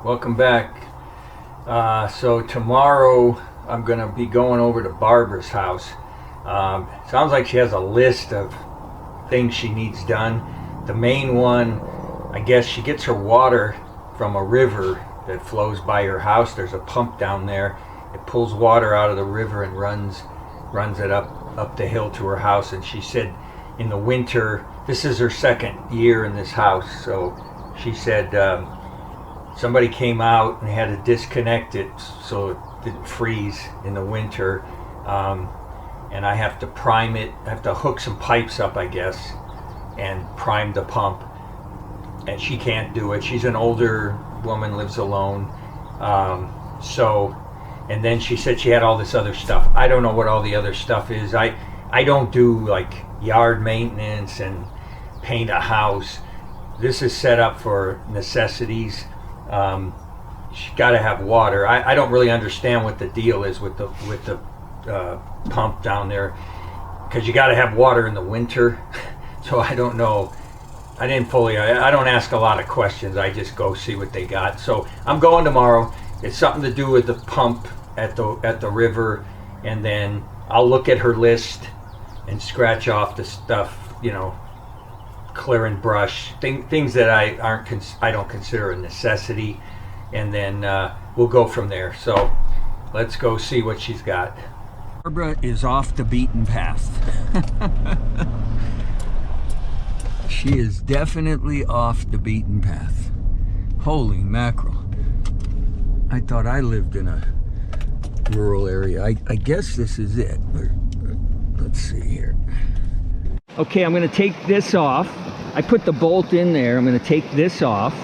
Welcome back. So tomorrow I'm going to be going over to Barbara's house. Sounds like she has a list of things she needs done. The main one, I guess she gets her water from a river that flows by her house. There's a pump down there. It pulls water out of the river and runs it up the hill to her house. And she said in the winter, this is her second year in this house, so she said somebody came out and had to disconnect it so it didn't freeze in the winter. And I have to prime it. I have to hook some pipes up, I guess, and prime the pump. And she can't do it. She's an older woman, lives alone. And then she said she had all this other stuff. I don't know what all the other stuff is. I don't do like yard maintenance and paint a house. This is set up for necessities. She's got to have water. I don't really understand what the deal is with the pump down there, because you got to have water in the winter. So I don't know. I don't ask a lot of questions. I just go see what they got. So I'm going tomorrow. It's something to do with the pump at the river, and then I'll look at her list and scratch off the stuff, clearing brush, things that I don't consider a necessity, and then we'll go from there. So let's go see what she's got. Barbara is off the beaten path. She is definitely off the beaten path. Holy mackerel. I thought I lived in a rural area. I guess this is it. Let's see here. Okay, I'm going to take this off. I put the bolt in there. I'm going to take this off.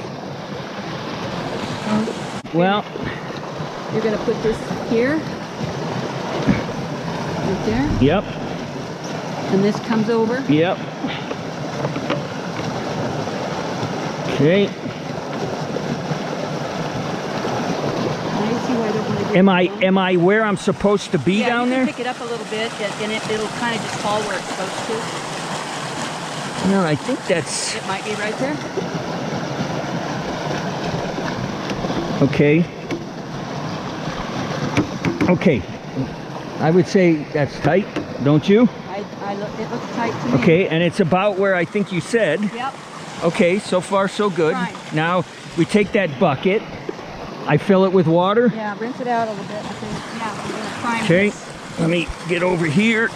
Well, you're going to put this here. Right there. Yep. And this comes over. Yep. Okay. Am I where I'm supposed to be down there? Yeah, pick it up a little bit, and it'll kind of just fall where it's supposed to. No, I think that's... It might be right there. Okay. Okay. I would say that's tight, don't you? It looks tight to me. Okay, and it's about where I think you said. Yep. Okay, so far so good. Fine. Now we take that bucket. I fill it with water. Yeah, rinse it out a little bit. I think. Yeah, we're gonna prime Okay, this. let me get over here.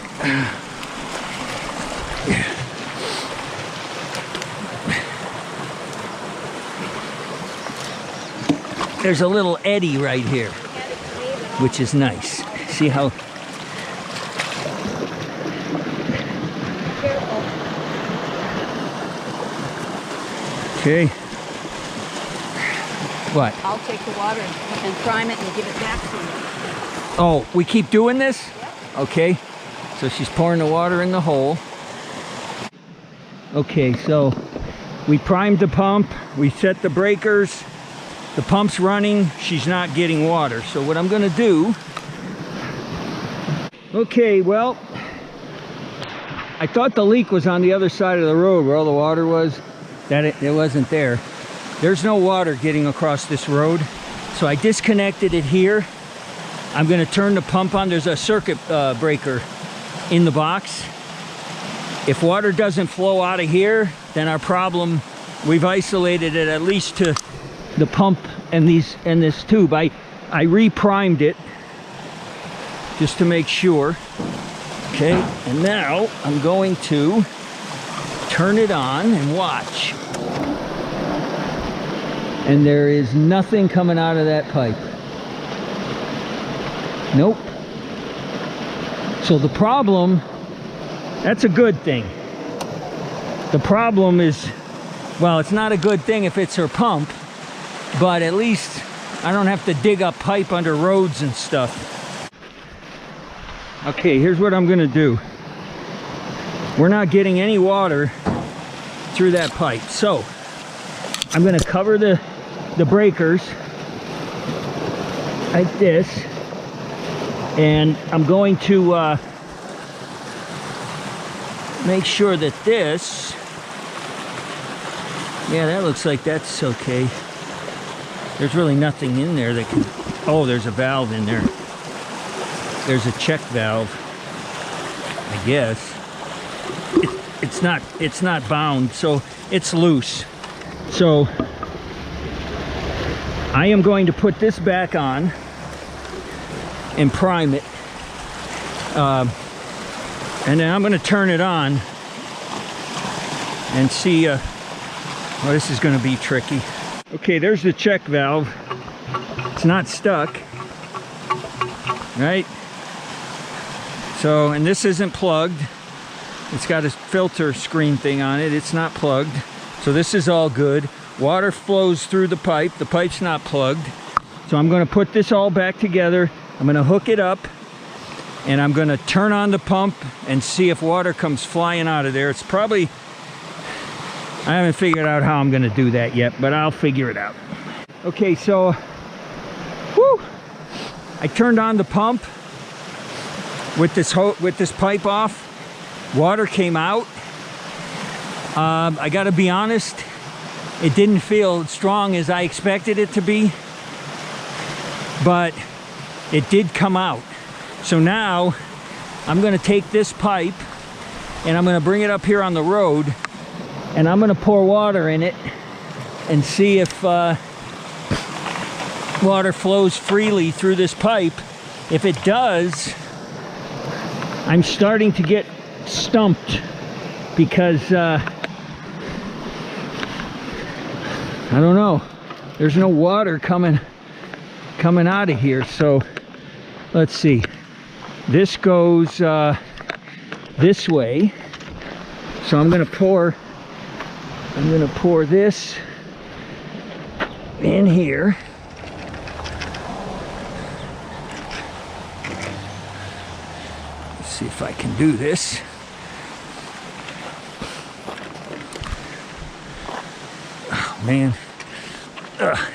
There's a little eddy right here, which is nice. See how... Okay. What? I'll take the water and prime it and give it back to you. Oh, we keep doing this? Yep. Okay. So she's pouring the water in the hole. Okay, so we primed the pump. We set the breakers. The pump's running. She's not getting water. So what I'm going to do... Okay, well, I thought the leak was on the other side of the road where all the water was. It wasn't there. There's no water getting across this road, so I disconnected it here. I'm going to turn the pump on. There's a circuit breaker in the box. If water doesn't flow out of here, then our problem, we've isolated it at least to the pump and this tube. I re-primed it just to make sure. Okay, and now I'm going to turn it on and watch. And there is nothing coming out of that pipe. Nope. So the problem, that's a good thing. The problem is, well, it's not a good thing if it's her pump, but at least I don't have to dig up pipe under roads and stuff. Okay, here's what I'm gonna do. We're not getting any water through that pipe, so I'm gonna cover the breakers like this, and I'm going to make sure that this, yeah, that looks like that's okay. There's really nothing in there that can, oh, there's a valve in there. There's a check valve, I guess. It's not bound, so it's loose. So I am going to put this back on and prime it. And then I'm going to turn it on and see, well, this is going to be tricky. Okay, there's the check valve. It's not stuck, right? So, and this isn't plugged. It's got a filter screen thing on it. It's not plugged. So this is all good. Water flows through the pipe. The pipe's not plugged. So I'm going to put this all back together. I'm going to hook it up. And I'm going to turn on the pump and see if water comes flying out of there. It's probably, I haven't figured out how I'm going to do that yet, but I'll figure it out. Okay, so, whoo, I turned on the pump with this pipe off. Water came out. I got to be honest, it didn't feel as strong as I expected it to be, but it did come out. So now I'm going to take this pipe and I'm going to bring it up here on the road and I'm going to pour water in it and see if water flows freely through this pipe. If it does, I'm starting to get stumped because I don't know, there's no water coming out of here. So let's see. This goes this way, so I'm gonna pour this in here. Let's see if I can do this. Oh man. Ugh.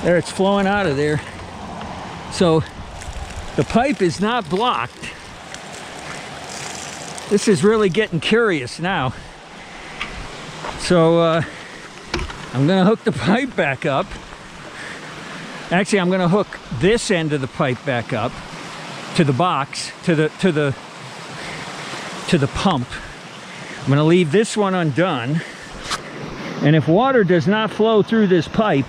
There, it's flowing out of there. So the pipe is not blocked. This is really getting curious now. So I'm gonna hook the pipe back up. Actually, I'm gonna hook this end of the pipe back up to the box, to the pump. I'm gonna leave this one undone. And if water does not flow through this pipe,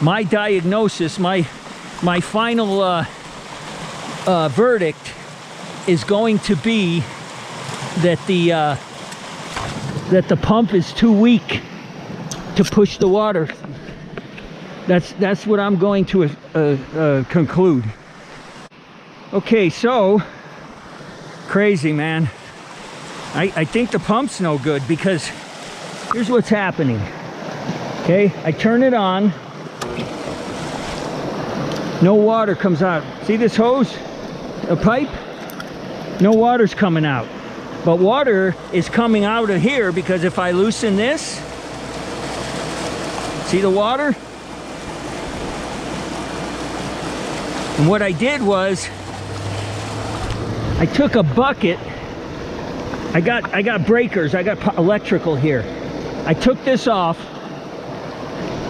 my diagnosis, my final verdict is going to be that the pump is too weak to push the water. That's what I'm going to conclude. Okay, so crazy, man. I think the pump's no good because here's what's happening. Okay, I turn it on. No water comes out. See this hose? A pipe? No water's coming out. But water is coming out of here because if I loosen this, see the water? And what I did was, I took a bucket. I got breakers. I got electrical here. I took this off.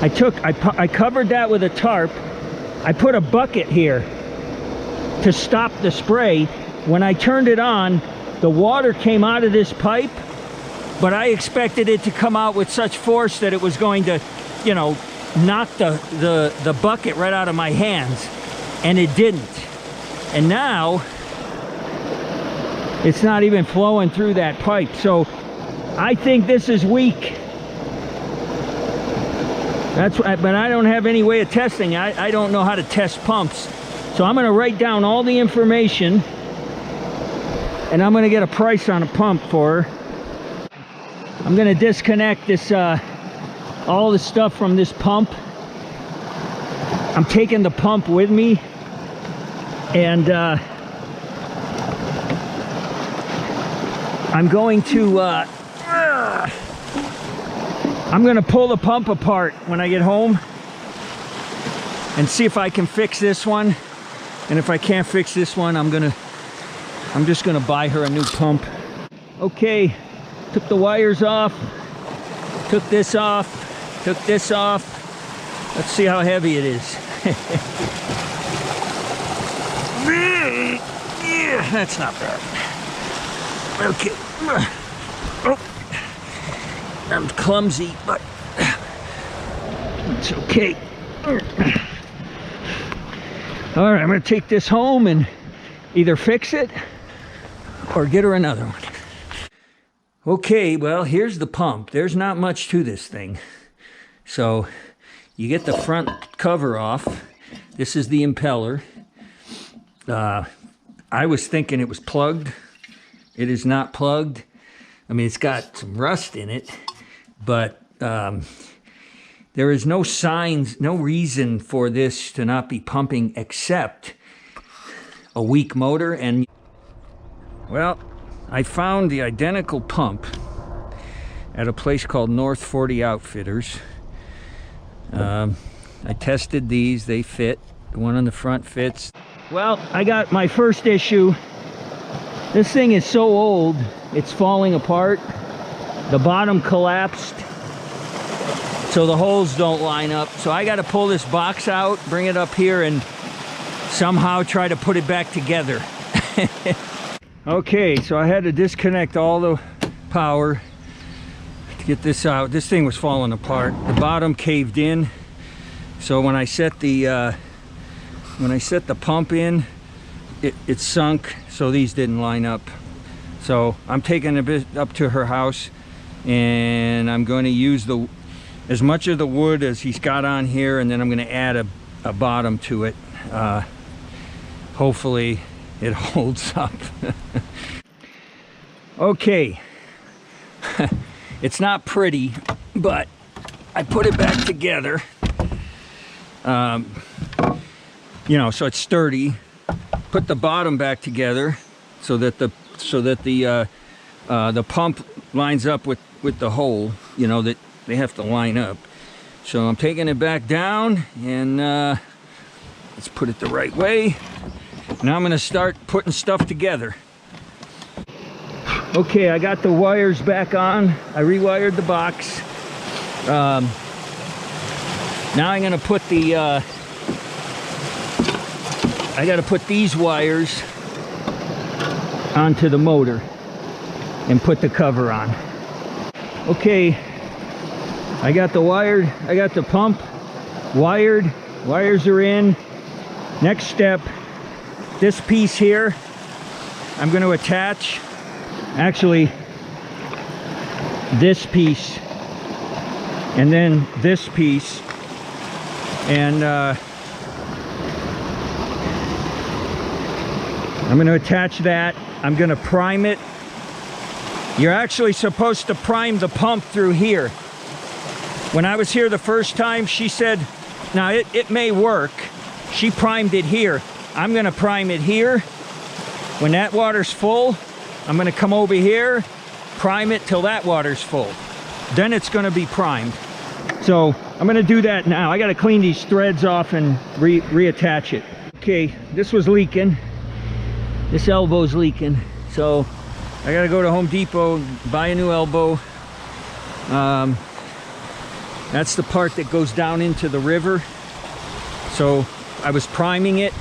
I covered that with a tarp. I put a bucket here to stop the spray. When I turned it on, the water came out of this pipe, but I expected it to come out with such force that it was going to, you know, knock the bucket right out of my hands, and it didn't. And now it's not even flowing through that pipe. So I think this is weak. But I don't have any way of testing. I don't know how to test pumps. So I'm gonna write down all the information and I'm gonna get a price on a pump for her. I'm gonna disconnect this, all the stuff from this pump. I'm taking the pump with me and I'm going to I'm gonna pull the pump apart when I get home and see if I can fix this one. And if I can't fix this one, I'm gonna I'm just gonna buy her a new pump. Okay, took the wires off, took this off, took this off. Let's see how heavy it is. Yeah, that's not bad. Okay. Oh, I'm clumsy, but it's okay. All right, I'm gonna take this home and either fix it or get her another one. Okay, well, here's the pump. There's not much to this thing. So you get the front cover off. This is the impeller. I was thinking it was plugged. It is not plugged. I mean, it's got some rust in it, but there is no signs, no reason for this to not be pumping except a weak motor. And well, I found the identical pump at a place called North 40 Outfitters. I tested these, they fit. The one on the front fits. Well, I got my first issue. This thing is so old, it's falling apart. The bottom collapsed, so the holes don't line up. So I got to pull this box out, bring it up here, and somehow try to put it back together. Okay, so I had to disconnect all the power to get this out. This thing was falling apart. The bottom caved in, so when I set the pump in, it sunk, so these didn't line up. So I'm taking a bit up to her house, and I'm going to use as much of the wood as he's got on here, and then I'm going to add a bottom to it. Hopefully it holds up. Okay. It's not pretty, but I put it back together. You know, so it's sturdy. Put the bottom back together so that the pump lines up with the hole. You know, that they have to line up. So I'm taking it back down, and let's put it the right way. Now I'm going to start putting stuff together. Okay, I got the wires back on. I rewired the box. Now I'm going to put I got to put these wires onto the motor and put the cover on. Okay, I got the pump wired. Wires are in. Next step, this piece here, I'm going to attach. Actually, this piece, and then this piece, and I'm going to attach that. I'm going to prime it. You're actually supposed to prime the pump through here. When I was here the first time, she said, now it may work. She primed it here. I'm going to prime it here. When that water's full, I'm going to come over here, prime it till that water's full. Then it's going to be primed. So I'm going to do that now. I got to clean these threads off and reattach it. Okay, this was leaking. This elbow's leaking. So I got to go to Home Depot, buy a new elbow. That's the part that goes down into the river. So I was priming it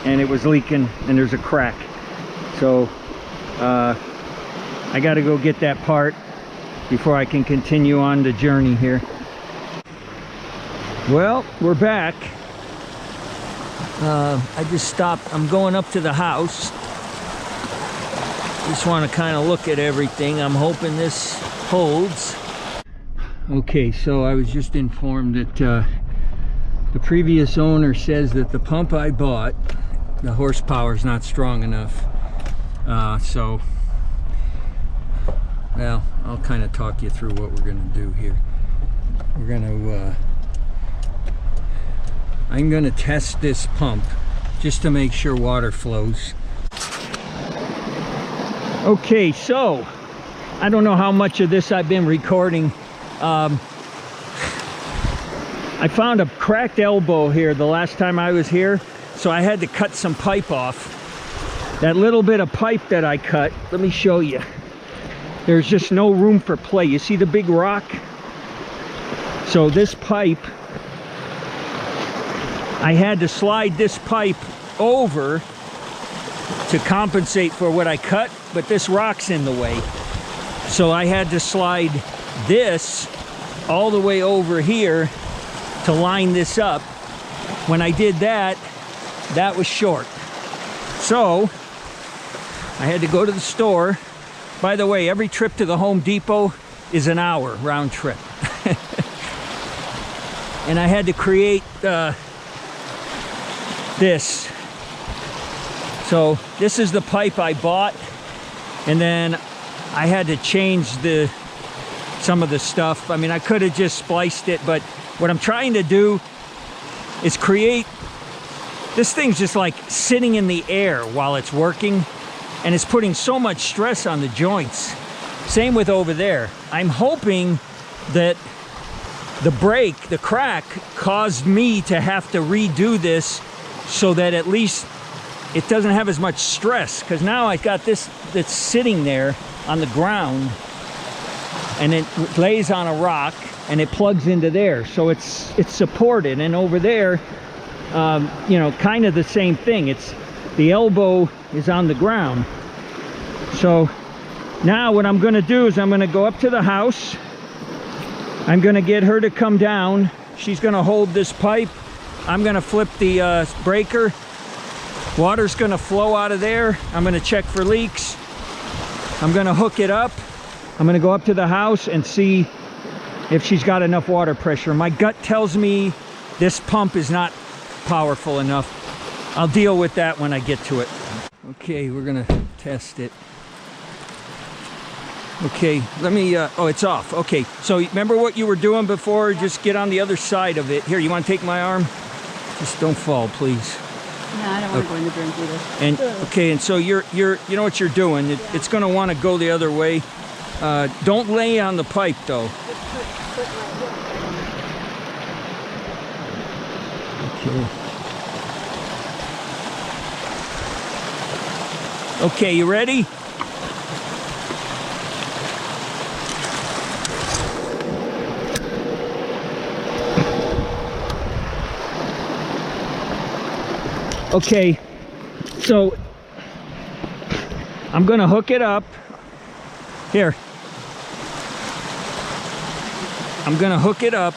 and it was leaking, and there's a crack. So I got to go get that part before I can continue on the journey here. Well, we're back. I just stopped. I'm going up to the house. Just want to kind of look at everything. I'm hoping this holds. Okay, so I was just informed that the previous owner says that the pump I bought, the horsepower is not strong enough. So, well, I'll kind of talk you through what we're going to do here. We're going to, I'm going to test this pump just to make sure water flows. Okay, so I don't know how much of this I've been recording. I found a cracked elbow here the last time I was here, so I had to cut some pipe off. that little bit of pipe that I cut, let me show you. There's just no room for play. You see the big rock? So this pipe, I had to slide this pipe over to compensate for what I cut, but this rock's in the way. So I had to slide this all the way over here to line this up. When I did that, that was short. So I had to go to the store. By the way, every trip to the Home Depot is an hour round trip. And I had to create this. So this is the pipe I bought, and then I had to change some of the stuff. I mean, I could have just spliced it, but what I'm trying to do is create, this thing's just like sitting in the air while it's working, and it's putting so much stress on the joints. Same with over there. I'm hoping that the break, the crack, caused me to have to redo this so that at least it doesn't have as much stress, because now I've got this that's sitting there on the ground, and it lays on a rock and it plugs into there, so it's supported. And over there, you know, kind of the same thing. It's the elbow is on the ground. So now what I'm going to do is I'm going to go up to the house. I'm going to get her to come down. She's going to hold this pipe. I'm going to flip the breaker. Water's going to flow out of there. I'm going to check for leaks. I'm going to hook it up. I'm going to go up to the house and see if she's got enough water pressure. My gut tells me this pump is not powerful enough. I'll deal with that when I get to it. Okay, we're going to test it. Okay, let me, oh, it's off. Okay, so remember what you were doing before? Just get on the other side of it. Here, you want to take my arm? Just don't fall, please. No, I don't want to go in the drink either. And okay, and so you know what you're doing. It's going to want to go the other way. Don't lay on the pipe though. Okay. Okay, you ready? Okay, so I'm gonna hook it up. Here. I'm gonna hook it up,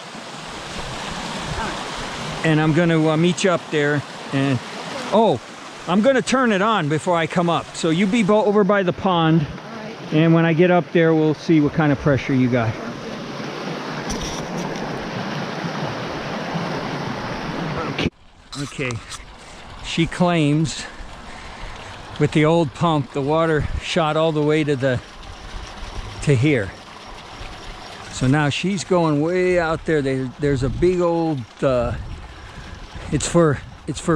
and I'm gonna meet you up there. And oh, I'm gonna turn it on before I come up. So you be over by the pond, and when I get up there, we'll see what kind of pressure you got. Okay. She claims with the old pump, the water shot all the way to here. So now she's going way out there. There's a big old, it's for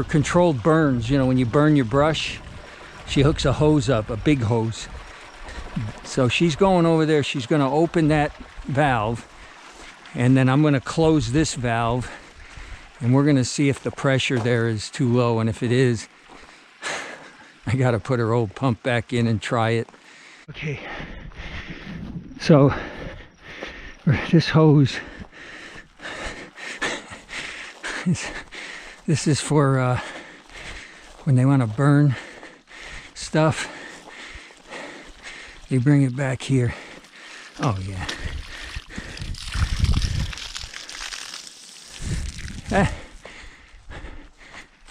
controlled burns. You know, when you burn your brush, she hooks a hose up, a big hose. So she's going over there. She's going to open that valve, and then I'm going to close this valve, and we're going to see if the pressure there is too low. And if it is, I got to put her old pump back in and try it. Okay. So this hose, this is for when they want to burn stuff. They bring it back here. Oh yeah.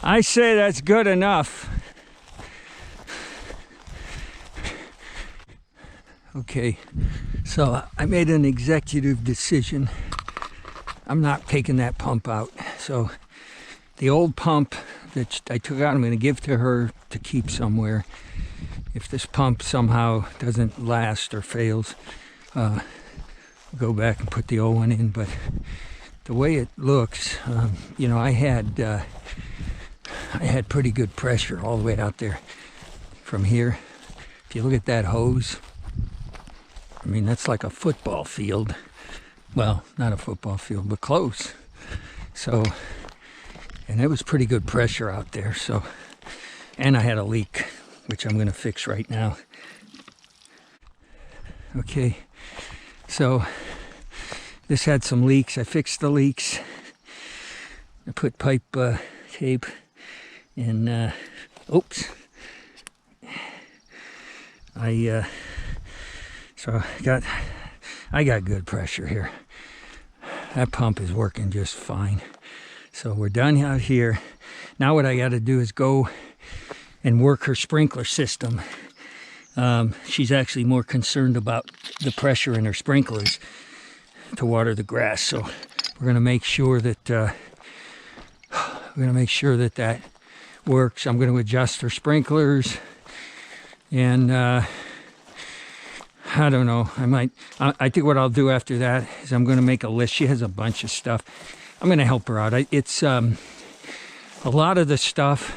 I say that's good enough. Okay, so I made an executive decision. I'm not taking that pump out. So the old pump that I took out, I'm going to give to her to keep somewhere. If this pump somehow doesn't last or fails, go back and put the old one in. But the way it looks, you know, I had pretty good pressure all the way out there from here. If you look at that hose, I mean, that's like a football field. Well, not a football field, but close. So, and it was pretty good pressure out there. So, and I had a leak which I'm going to fix right now. Okay, so this had some leaks. I fixed the leaks. I put pipe tape in. Oops. So I got good pressure here. That pump is working just fine. So we're done out here. Now what I got to do is go and work her sprinkler system. She's actually more concerned about the pressure in her sprinklers to water the grass. So we're going to make sure that that works. I'm going to adjust her sprinklers, and I don't know. I think what I'll do after that is I'm going to make a list. She has a bunch of stuff. I'm going to help her out. It's a lot of the stuff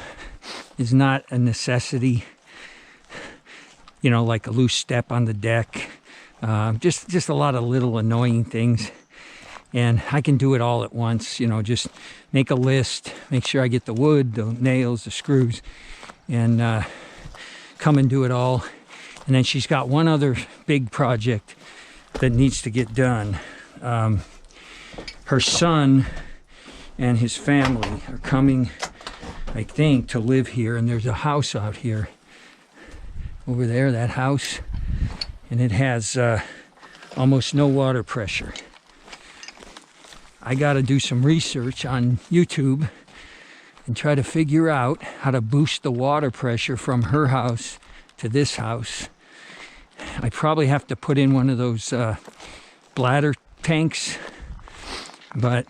is not a necessity. You know, like a loose step on the deck. Just a lot of little annoying things. And I can do it all at once. You know, just make a list, make sure I get the wood, the nails, the screws, and come and do it all. And then she's got one other big project that needs to get done. Her son and his family are coming, I think, to live here. And there's a house out here. Over there, that house. And it has almost no water pressure. I got to do some research on YouTube and try to figure out how to boost the water pressure from her house to this house. I probably have to put in one of those bladder tanks, but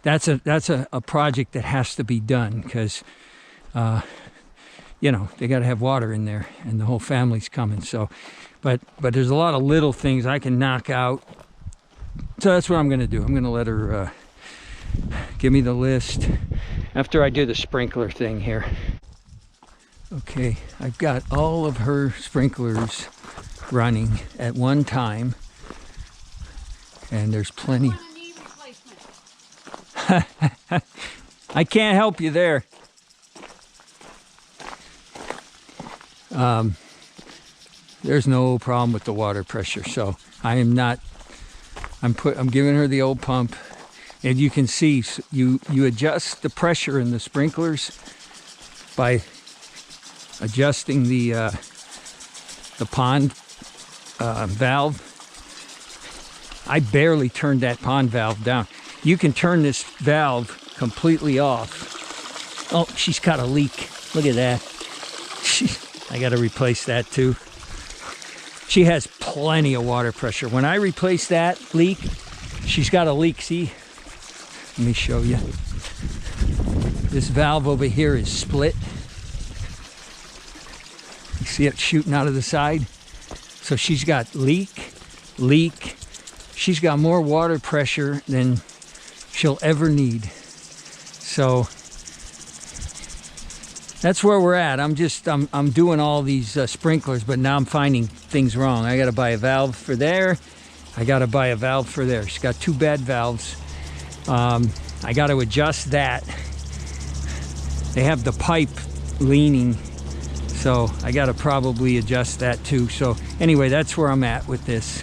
that's a project that has to be done because you know, they got to have water in there, and the whole family's coming. So, but there's a lot of little things I can knock out. So that's what I'm going to do. I'm going to let her give me the list after I do the sprinkler thing here. Okay, I've got all of her sprinklers running at one time, and there's plenty. I can't help you there. There's no problem with the water pressure, so I am not. I'm giving her the old pump, and you can see you adjust the pressure in the sprinklers by adjusting the pond valve. I barely turned that pond valve down. You can turn this valve completely off. Oh, she's got a leak. Look at that. I got to replace that too. She has plenty of water pressure. When I replace that leak, she's got a leak. See? Let me show you. This valve over here is split. You see it shooting out of the side? So she's got leak. She's got more water pressure than she'll ever need. So that's where we're at. I'm doing all these sprinklers, but now I'm finding things wrong. I got to buy a valve for there. I got to buy a valve for there. She's got two bad valves. I got to adjust that. They have the pipe leaning, so I got to probably adjust that too. So anyway, that's where I'm at with this.